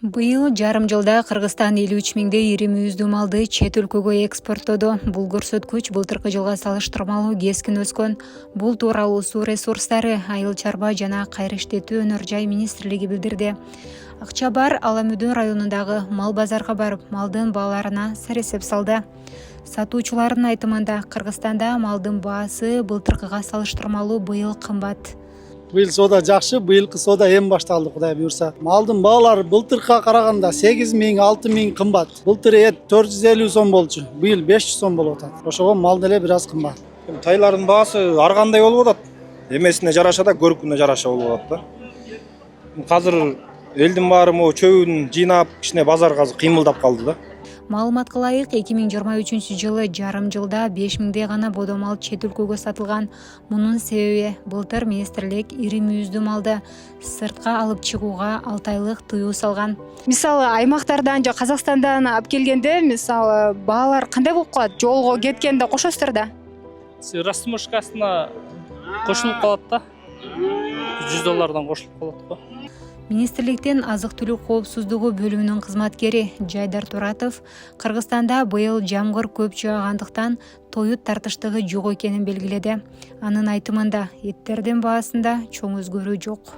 Быйыл жарым жылда Кыргызстан 53 миңдей ири мүйүздүү малды чет өлкөгө экспорттоду. Бул көрсөткүч былтыркы жылга салыштырмалуу кескин өскөн. Бул тууралуу Суу ресурстары, Айыл чарба жана кайра иштетүү өнөр жай министрлиги билдирди. Акча бар Аламүдүн районундагы мал базарга барып, малдын бааларына саресеп салды. Сатуучулардын айтымында Кыргызстанда малдын баасы былтыркыга салыштырмалуу быйыл кымбат. Быйыл соода жакшы, быйылкы соода эми башталды, Кудай буюрса. Малдын баалары былтыркыга караганда 8 миң, 6 миң кымбат. Былтыр эт 450 сом болчу, быйыл 500 сом болуп атат. Ошого мал деле бир аз кымбат. Тайлардын баасы ар кандай болуп атат. Эмесине жараша да, көркүнө жараша болуп атат да. Азыр элдин баары могу чөбүн жыйнап, кичине базарга кыймылдап калды да. Маалыматка ылайык 2023 жылы жарым жылда 5 миңдей гана бодо мал чет өлкөгө сатылган. Мунун себеби былтыр министрлик ири мүйүздүү малды сыртка алып чыгууга 6 айлык тыюу салган. Мисалы аймактардан же Казакстандан алып келгенде, мисалы баалар кандай болуп калат? Жолго кеткенде кошосуздар да? Растаможкасына кошулуп калат да. $100 кошулуп калат го. Министрликтин азык-түлүк коопсуздугу бөлүмүнүн кызматкери Жайдар Туратов Кыргызстанда быйыл жамгыр көп жаагандыктан тоют тартыштыгы жок экенин белгиледи. Анын айтымында эттердин баасында чоң өзгөрүү жок.